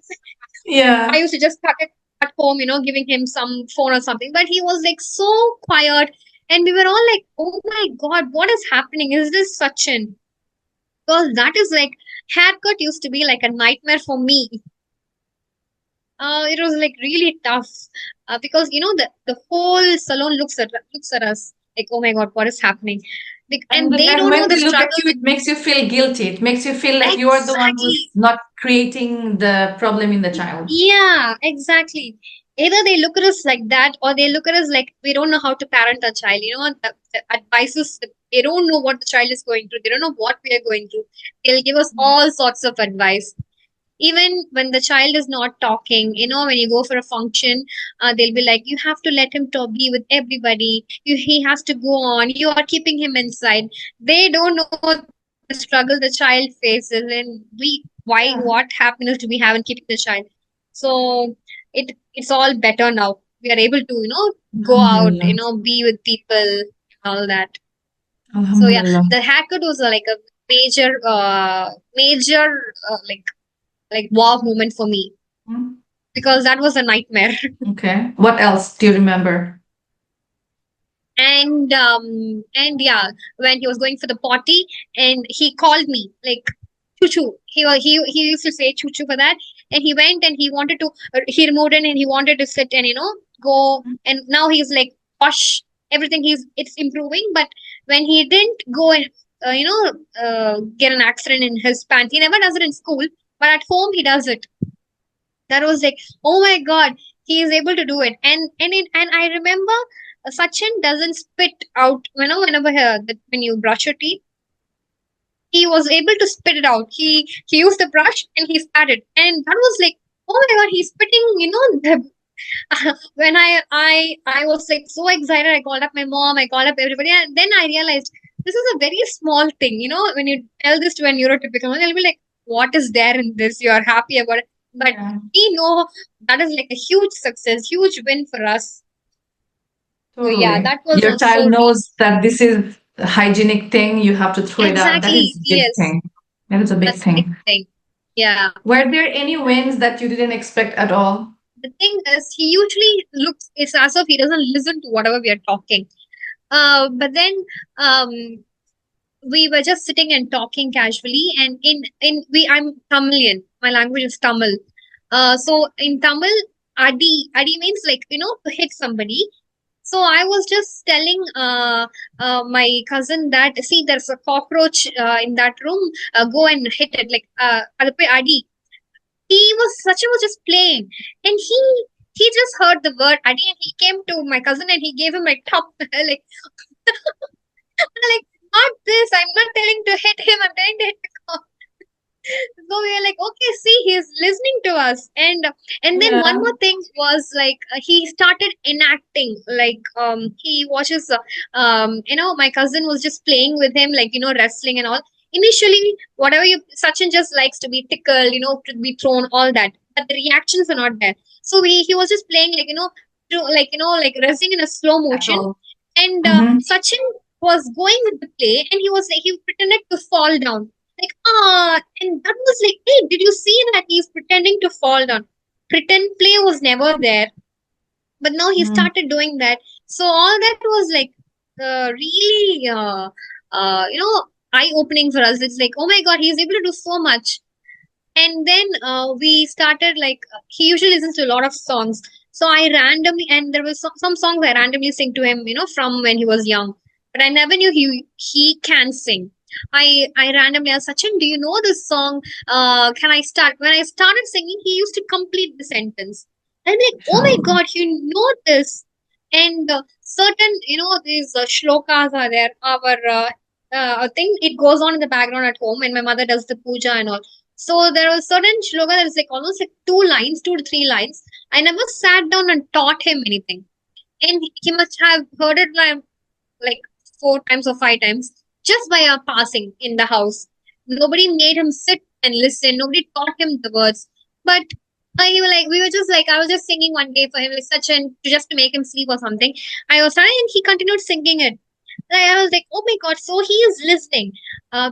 Speaker 1: I
Speaker 2: Yeah.
Speaker 1: used to just cut it at home, giving him some phone or something. But he was like so quiet, and we were all like, oh my god, what is happening? Is this Sachin? Because that is like haircut used to be like a nightmare for me. It was like really tough because the whole salon looks at us like, oh my god, what is happening?
Speaker 2: And
Speaker 1: And they
Speaker 2: then
Speaker 1: don't know
Speaker 2: when
Speaker 1: the
Speaker 2: they look at
Speaker 1: struggle
Speaker 2: you,
Speaker 1: with
Speaker 2: it makes you feel guilty. It makes you feel like you are the one who's
Speaker 1: exactly.
Speaker 2: not creating the problem in the child.
Speaker 1: Yeah, exactly. Either they look at us like that, or they look at us like we don't know how to parent a child. The advices they don't know what the child is going through. They don't know what we are going through. They'll give us all sorts of advice. Even when the child is not talking, when you go for a function, they'll be like, you have to let him talk, be with everybody, he has to go on, you are keeping him inside. They don't know the struggle the child faces, and what happiness do we have in keeping the child. So it it's all better now. We are able to, go out,
Speaker 2: Alhamdulillah.
Speaker 1: be with people, all that. So yeah,
Speaker 2: Alhamdulillah.
Speaker 1: the haircut was like a major, wow moment for me,
Speaker 2: Hmm.
Speaker 1: because that was a nightmare.
Speaker 2: Okay. What else do you remember?
Speaker 1: And yeah, when he was going for the potty, and he called me like choo choo. He used to say choo choo for that. And he went and he wanted to, he removed it and he wanted to sit and go. And now he's like, gosh, everything, it's improving. But when he didn't go and get an accident in his pants, he never does it in school, but at home he does it. That was like, oh my god, he is able to do it. And I remember, Sachin doesn't spit out, whenever when you brush your teeth, he was able to spit it out. He used the brush and he spat it, and that was like, oh my god, he's spitting, when I was like so excited. I called up my mom, I called up everybody, and then I realized this is a very small thing. When you tell this to a neurotypical, they'll be like, "What is there in this? You are happy about it." But
Speaker 2: Yeah,
Speaker 1: we know that is like a huge success, huge win for us. So yeah,
Speaker 2: totally.
Speaker 1: that was
Speaker 2: Your child
Speaker 1: so deep.
Speaker 2: knows that this is a hygienic thing. You have to throw it out. That
Speaker 1: Exactly.
Speaker 2: is a big
Speaker 1: Yes,
Speaker 2: thing. That is a big
Speaker 1: that's a big
Speaker 2: thing.
Speaker 1: thing. Yeah.
Speaker 2: Were there any wins that you didn't expect at all?
Speaker 1: The thing is, he usually looks. It's as if he doesn't listen to whatever we are talking. But then, um, we were just sitting and talking casually, and in we I'm Tamilian. My language is Tamil. So in Tamil, adi means like, to hit somebody. So I was just telling my cousin that, see, there's a cockroach in that room. Go and hit it, like, adu pe adi. Sachin was just playing, and he just heard the word adi, and he came to my cousin and he gave him like top like, like, not this. I'm not telling to hit him. I'm telling to hit the cock. So we are like, okay, see, he's listening to us. And then one
Speaker 2: Yeah.
Speaker 1: more thing was like, he started enacting. Like, he watches. My cousin was just playing with him, like, wrestling and all. Initially, whatever Sachin just likes to be tickled, to be thrown, all that. But the reactions are not there. So he was just playing, like, like wrestling in a slow motion.
Speaker 2: Tackle.
Speaker 1: And
Speaker 2: Mm-hmm.
Speaker 1: Sachin was going with the play, and he pretended to fall down, like, and that was like, hey, did you see that he's pretending to fall down? Pretend play was never there, but now he started doing that. So all that was like, really, eye opening for us. It's like, oh my god, he's able to do so much. And then we started like, he usually listens to a lot of songs. So I randomly, and there was some songs I randomly sing to him, from when he was young. But I never knew he can sing. I randomly asked Sachin, do you know this song? Can I start? When I started singing, he used to complete the sentence. I'm like, oh my
Speaker 2: Inshallah.
Speaker 1: god, you know this. And certain, these shlokas are there. Our thing, it goes on in the background at home, and my mother does the puja and all. So there was certain shloka that is like almost like 2 lines, 2 to 3 lines. I never sat down and taught him anything. And he must have heard it like 4 times or 5 times just by our passing in the house. Nobody made him sit and listen. Nobody taught him the words. But we were just like, I was just singing one day for him, like such and just to make him sleep or something. I was trying and he continued singing it. Like, I was like, oh my god, so he is listening.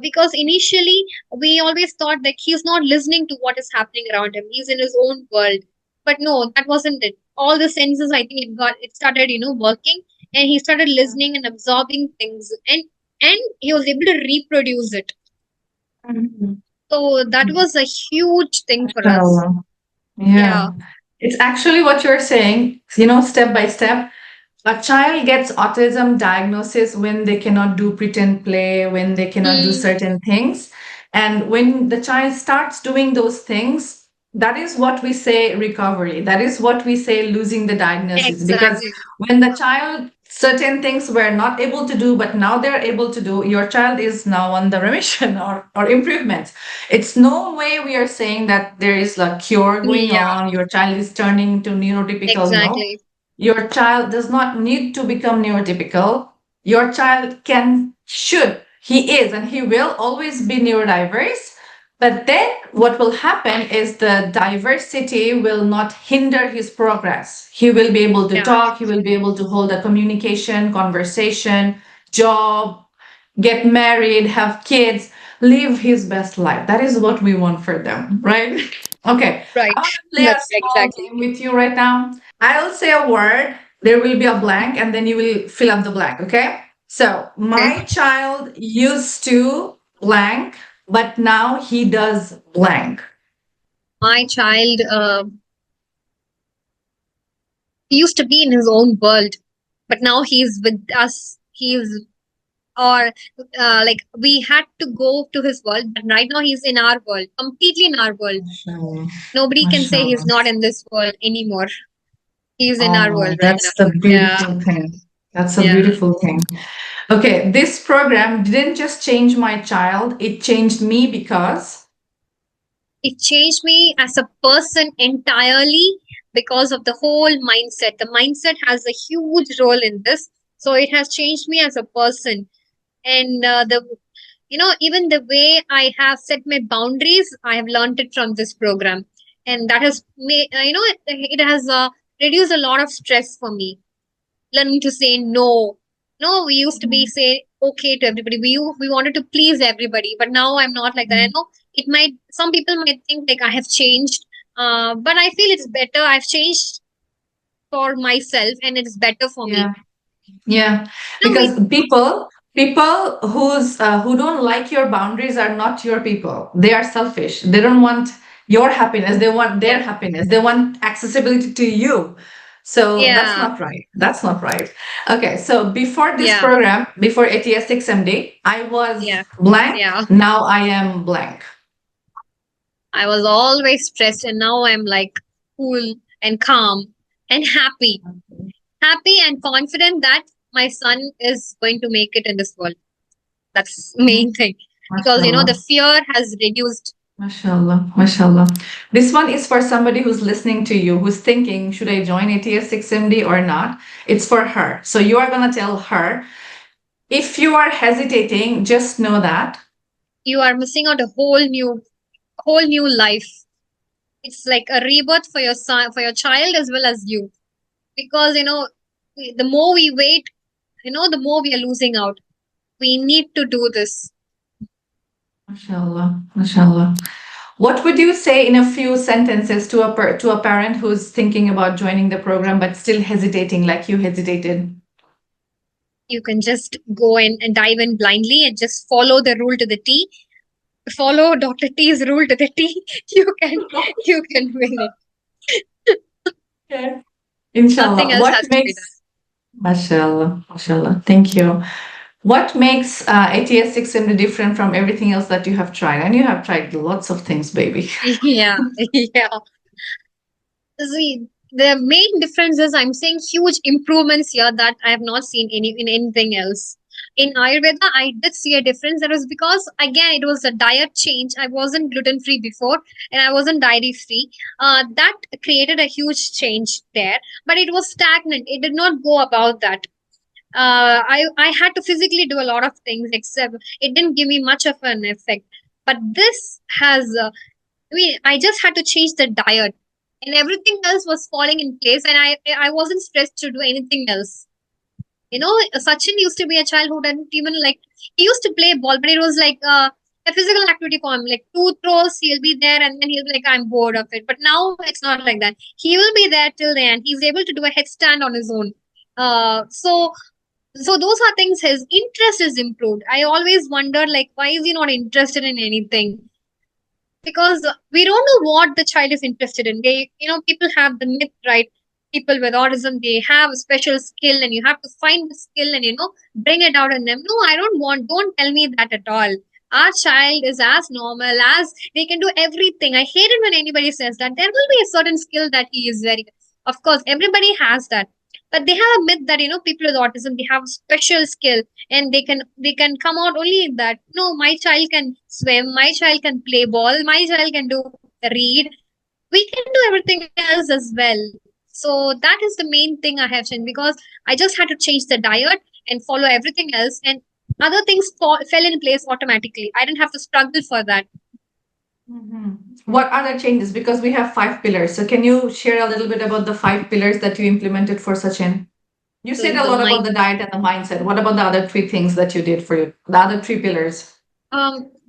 Speaker 1: Because initially we always thought that he's not listening to what is happening around him. He's in his own world. But no, that wasn't it. All the senses, I think it started, working, and he started listening and absorbing things, and he was able to reproduce it.
Speaker 2: Mhm.
Speaker 1: So that was a huge thing for us.
Speaker 2: Inshallah.
Speaker 1: Yeah.
Speaker 2: Yeah. It's actually what you're saying, step by step. A child gets autism diagnosis when they cannot do pretend play, when they cannot do
Speaker 1: Mm,
Speaker 2: certain things. And when the child starts doing those things, that is what we say recovery. That is what we say losing the diagnosis. Because
Speaker 1: exactly.
Speaker 2: when the child, certain things were not able to do, but now they're able to do, your child is now on the remission or improvement. It's no way we are saying that there is a cure going
Speaker 1: Yeah,
Speaker 2: on, your child is turning into neurotypical. No,
Speaker 1: exactly.
Speaker 2: your child does not need to become neurotypical. Your child can, should, he is, and he will always be neurodiverse. But then what will happen is the diversity will not hinder his progress. He will be able to
Speaker 1: Yeah.
Speaker 2: talk, he will be able to hold a communication, conversation, job, get married, have kids, live his best life. That is what we want for them, right? Okay, I
Speaker 1: Right.
Speaker 2: want to play a
Speaker 1: That's
Speaker 2: small
Speaker 1: exactly.
Speaker 2: game with you right now. I'll say a word, there will be a blank, and then you will fill up the blank, okay? So,
Speaker 1: Okay.
Speaker 2: my child used to blank, but now he does blank.
Speaker 1: My child used to be in his own world, but now he's with us. He's or like we had to go to his world, but right now he's in our world, completely in our world.
Speaker 2: Mashallah.
Speaker 1: Nobody can say he's
Speaker 2: Mashallah.
Speaker 1: not in this world anymore. He's in our
Speaker 2: Oh,
Speaker 1: world right now.
Speaker 2: that's the
Speaker 1: Yeah,
Speaker 2: beautiful thing. That's a
Speaker 1: yeah.
Speaker 2: beautiful thing. Okay, this program didn't just change my child, it changed me because.
Speaker 1: It changed me as a person entirely because of the whole mindset. The mindset has a huge role in this. So it has changed me as a person. And the even the way I have set my boundaries, I have learned it from this program. And that has made, it has reduced a lot of stress for me. Learning to say no. No, we used to be say okay to everybody. We wanted to please everybody, but now I'm not like that. I know it might some people might think like I have changed, but I feel it's better. I've changed for myself, and it's better for me.
Speaker 2: Yeah. Yeah,
Speaker 1: No,
Speaker 2: because people who don't like your boundaries are not your people. They are selfish. They don't want your happiness. They want their
Speaker 1: yeah,
Speaker 2: happiness. They want accessibility to you. So that's
Speaker 1: yeah,
Speaker 2: not right. That's not right. Okay, so before this
Speaker 1: yeah,
Speaker 2: program, before ATS-6MD, I was
Speaker 1: yeah,
Speaker 2: blank.
Speaker 1: yeah.
Speaker 2: Now I am blank.
Speaker 1: I was always stressed, and now I'm like cool and calm and happy and confident that my son is going to make it in this world. That's main thing because
Speaker 2: MashaAllah.
Speaker 1: the fear has reduced.
Speaker 2: MashaAllah, MashaAllah. This one is for somebody who's listening to you, who's thinking, should I join ATS-6MD or not? It's for her. So you are going to tell her, if you are hesitating, just know that.
Speaker 1: You are missing out a whole new life. It's like a rebirth for your son, for your child as well as you. Because the more we wait, the more we are losing out. We need to do this.
Speaker 2: MashaAllah, MashaAllah. What would you say in a few sentences to to a parent who's thinking about joining the program but still hesitating like you hesitated?
Speaker 1: You can just go in and dive in blindly and just follow the rule to the T. Follow Dr. T's rule to the T. You can win it.
Speaker 2: Okay.
Speaker 1: Nothing
Speaker 2: Inshallah.
Speaker 1: else
Speaker 2: What
Speaker 1: has to be done.
Speaker 2: makes, MashaAllah, MashaAllah. Thank you. What makes ATS-6MD different from everything else that you have tried? And you have tried lots of things, baby.
Speaker 1: Yeah, yeah. See, the main difference is I'm seeing huge improvements here that I have not seen in anything else. In Ayurveda, I did see a difference. That was because again, it was a diet change. I wasn't gluten free before, and I wasn't dairy free. That created a huge change there, but it was stagnant. It did not go about that. I had to physically do a lot of things, except it didn't give me much of an effect. But this has I just had to change the diet, and everything else was falling in place, and I wasn't stressed to do anything else. Sachin used to be a child who didn't even like. He used to play ball, but it was like a physical activity for him. Like two throws, he'll be there, and then he'll be like, "I'm bored of it." But now it's not like that. He will be there till the end. He's able to do a headstand on his own. So those are things. His interest is improved. I always wonder, like, why is he not interested in anything? Because we don't know what the child is interested in. People have the myth, right? People with autism, they have a special skill, and you have to find the skill and bring it out in them. No, don't tell me that at all. Our child is as normal as they can do everything. I hate it when anybody says that. There will be a certain skill that he is very good. Of course, everybody has that. But they have a myth that people with autism, they have special skill, and they can come out only in that. No, my child can swim, my child can play ball, my child can do read. We can do everything else as well. So that is the main thing I have changed, because I just had to change the diet and follow everything else, and other things fell in place automatically. I didn't have to struggle for that.
Speaker 2: Mhm. What other changes? Because we have 5 pillars. So can you share a little bit about the 5 pillars that you implemented for Sachin? You
Speaker 1: So
Speaker 2: said a
Speaker 1: the
Speaker 2: lot about
Speaker 1: mind.
Speaker 2: the diet and the mindset. What about the other 3 things that you did for you? The other 3 pillars?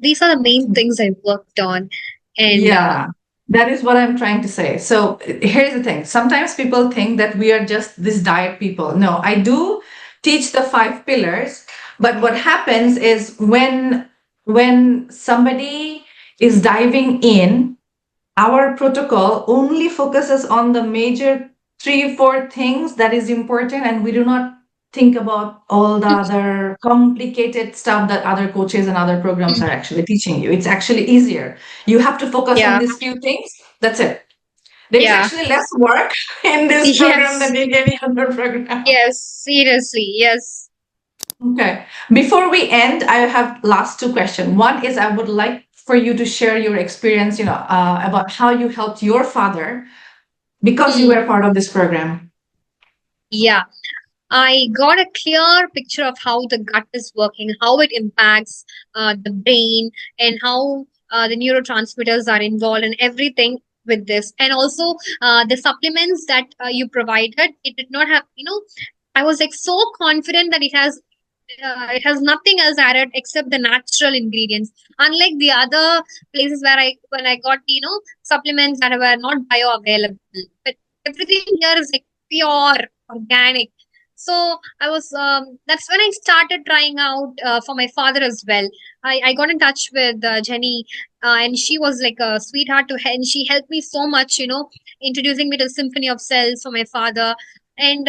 Speaker 1: These are the main things I worked on, and
Speaker 2: Yeah, that is what I'm trying to say. So here's the thing. Sometimes people think that we are just this diet people. No, I do teach the 5 pillars, but what happens is when somebody is diving in, our protocol only focuses on the major 3 4 things that is important, and we do not think about all the other complicated stuff that other coaches and other programs are actually teaching you. It's actually easier. You have to focus on
Speaker 1: yeah,
Speaker 2: these few things. That's it. There is
Speaker 1: yeah,
Speaker 2: actually less work in this program
Speaker 1: yes,
Speaker 2: than in any other program.
Speaker 1: yes, seriously, yes.
Speaker 2: Okay. Before we end, I have last 2 questions. One is I would like for you to share your experience, about how you helped your father because you
Speaker 1: Hmm.
Speaker 2: were part of this program.
Speaker 1: Yeah, I got a clear picture of how the gut is working, how it impacts the brain, and how the neurotransmitters are involved and everything with this. And also the supplements that you provided, it did not have, I was like so confident that it has nothing else added except the natural ingredients. Unlike the other places where when I got supplements that were not bioavailable, but everything here is like pure organic. So I was that's when I started trying out for my father as well. I got in touch with Jenny, and she was like a sweetheart and she helped me so much, introducing me to the Symphony of Cells for my father. And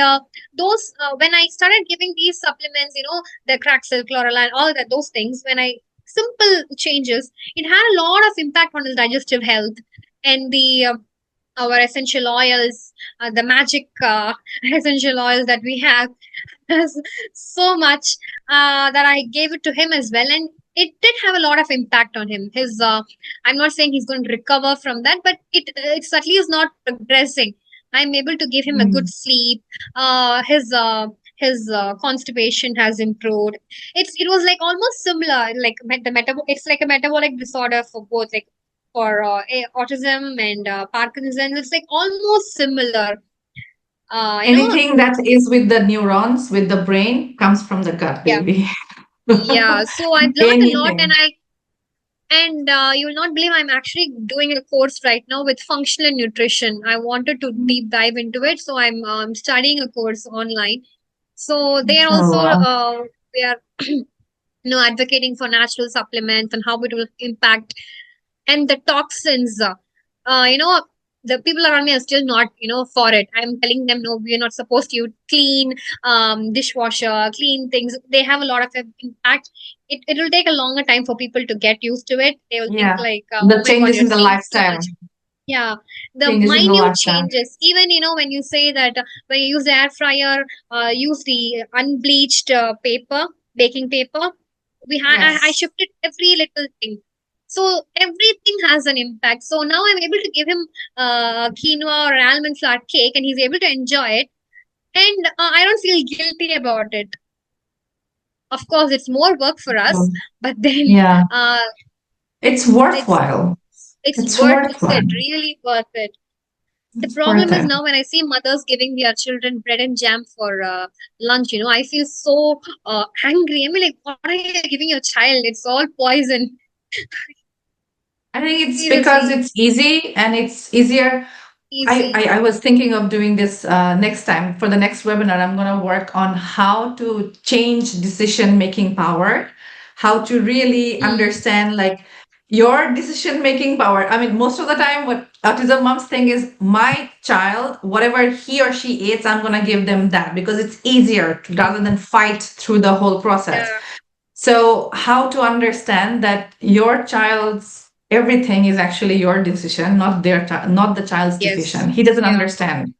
Speaker 1: those when I started giving these supplements, the Craxel, Chlorella, and all that, those things, when I simple changes, it had a lot of impact on his digestive health and the our essential oils, the magic essential oils that we have, so much that I gave it to him as well, and it did have a lot of impact on him. I'm not saying he's going to recover from that, but it certainly is not progressing. I'm able to give him a good
Speaker 2: Mm.
Speaker 1: sleep. His constipation has improved. It was like almost similar, like it's like a metabolic disorder for both, like for autism and Parkinson's. It's like almost similar. Uh, you know,
Speaker 2: Anything that is with the neurons, with the brain, comes from the gut,
Speaker 1: yeah,
Speaker 2: baby.
Speaker 1: yeah. So I've learned a lot,
Speaker 2: Anything.
Speaker 1: and you will not believe I'm actually doing a course right now with functional nutrition. I wanted to deep dive into it, so I'm studying a course online. So they are also
Speaker 2: Inshallah.
Speaker 1: we are advocating for natural supplements and how it will impact, and the toxins. Uh, you know, the people around me are still not, for it. I'm telling them, no, we are not supposed to clean dishwasher, clean things. They have a lot of impact. It will take a longer time for people to get used to it. They will think
Speaker 2: Yeah.
Speaker 1: like,
Speaker 2: The
Speaker 1: oh my God,
Speaker 2: changes
Speaker 1: you're
Speaker 2: in the
Speaker 1: saying so
Speaker 2: lifestyle.
Speaker 1: much. Yeah, the
Speaker 2: Changes in the
Speaker 1: minute
Speaker 2: lifestyle.
Speaker 1: changes. Even when you say that when you use the air fryer, use the unbleached paper, baking paper. I
Speaker 2: Yes.
Speaker 1: shifted every little thing, so everything has an impact. So now I'm able to give him quinoa or almond flour cake, and he's able to enjoy it, and I don't feel guilty about it. Of course, it's more work for us,
Speaker 2: So,
Speaker 1: but then
Speaker 2: yeah.
Speaker 1: uh,
Speaker 2: It's
Speaker 1: it's
Speaker 2: worthwhile. It's
Speaker 1: worth
Speaker 2: worthwhile.
Speaker 1: it, really worth it. The
Speaker 2: It's worth
Speaker 1: problem is
Speaker 2: it.
Speaker 1: now when I see mothers giving their children bread and jam for lunch, I feel so angry. I mean, like, what are you giving your child? It's all poison.
Speaker 2: I think it's because
Speaker 1: Seriously,
Speaker 2: it's easy and it's easier. I,
Speaker 1: easy.
Speaker 2: I, I was thinking of doing this next time for the next webinar. I'm going to work on how to change decision making power, how to really
Speaker 1: Mm,
Speaker 2: understand like your decision making power. I mean, most of the time, what autism moms think is my child, whatever he or she eats, I'm going to give them that because it's easier rather than fight through the whole process.
Speaker 1: yeah.
Speaker 2: So, how to understand that your child's everything is actually your decision, not not the child's
Speaker 1: Yes.
Speaker 2: decision. He doesn't
Speaker 1: Yeah.
Speaker 2: understand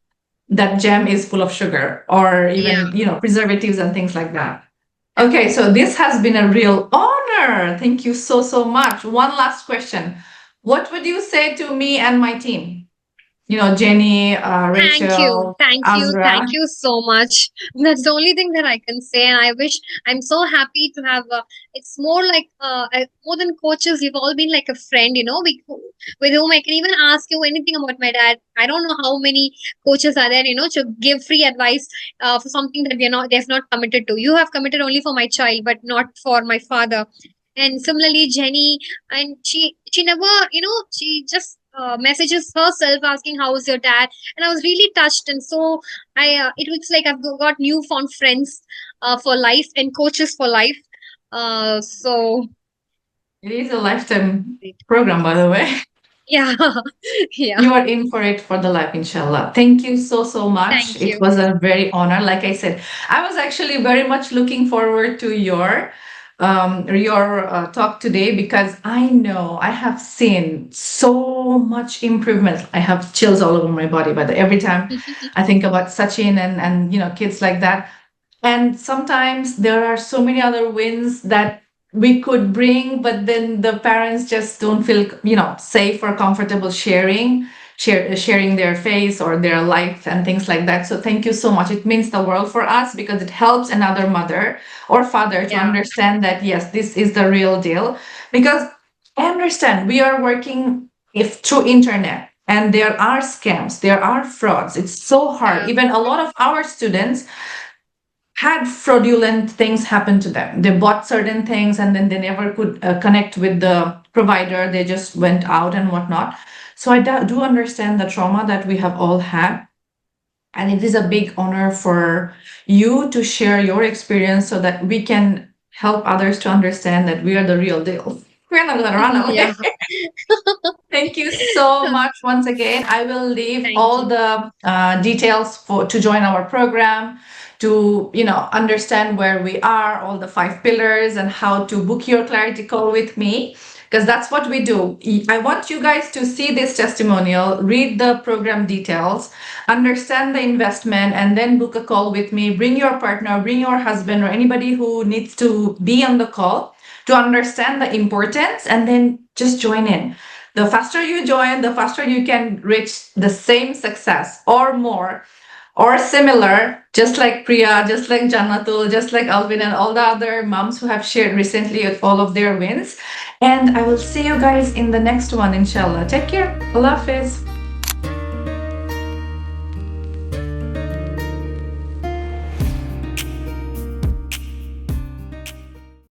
Speaker 2: that jam is full of sugar or
Speaker 1: Yeah.
Speaker 2: even, preservatives and things like that.
Speaker 1: Yeah.
Speaker 2: Okay, so this has been a real honor. Thank you so, so much. One last question. What would you say to me and my team? Jenny,
Speaker 1: Thank you,
Speaker 2: Rachel,
Speaker 1: thank you, thank
Speaker 2: Azra.
Speaker 1: you so much. That's the only thing that I can say, and I wish I'm so happy to have. It's more like more than coaches. You've all been like a friend, with whom I can even ask you anything about my dad. I don't know how many coaches are there, to give free advice for something that they've not committed to. You have committed only for my child, but not for my father. And similarly, Jenny, and she never, she just messages herself asking how is your dad, and I was really touched. And so it looks like I've got newfound friends for life and coaches for life. So
Speaker 2: It is a lifetime program, by the way.
Speaker 1: yeah, yeah.
Speaker 2: You are in for it for the life, inshallah. Thank you so, so much.
Speaker 1: Thank
Speaker 2: It
Speaker 1: you.
Speaker 2: was a very honor. Like I said, I was actually very much looking forward to your talk today, because I know I have seen so much improvement. I have chills all over my body, but every time I think about Sachin and kids like that. And sometimes there are so many other wins that we could bring, but then the parents just don't feel, safe or comfortable sharing their face or their life and things like that. So thank you so much. It means the world for us, because it helps another mother or father to
Speaker 1: Yeah,
Speaker 2: understand that yes, this is the real deal. Because I understand we are working if through internet, and there are scams, there are frauds. It's so hard.
Speaker 1: yeah,
Speaker 2: Even a lot of our students had fraudulent things happen to them. They bought certain things and then they never could connect with the provider. They just went out and whatnot. So I do understand the trauma that we have all had. And it is a big honor for you to share your experience so that we can help others to understand that we are the real deal. We're not going to run away.
Speaker 1: yeah.
Speaker 2: Thank you so much once again. I will leave
Speaker 1: Thank
Speaker 2: all
Speaker 1: you.
Speaker 2: the details for to join our program, to understand where we are, all the 5 pillars, and how to book your clarity call with me, because that's what we do. I want you guys to see this testimonial, read the program details, understand the investment, and then book a call with me. Bring your partner, bring your husband, or anybody who needs to be on the call to understand the importance, and then just join in. The faster you join, the faster you can reach the same success or more or similar, just like Priya, just like Jannatul, just like Alvin, and all the other moms who have shared recently all of their wins. And I will see you guys in the next one, inshallah. Take care. Allah Hafiz.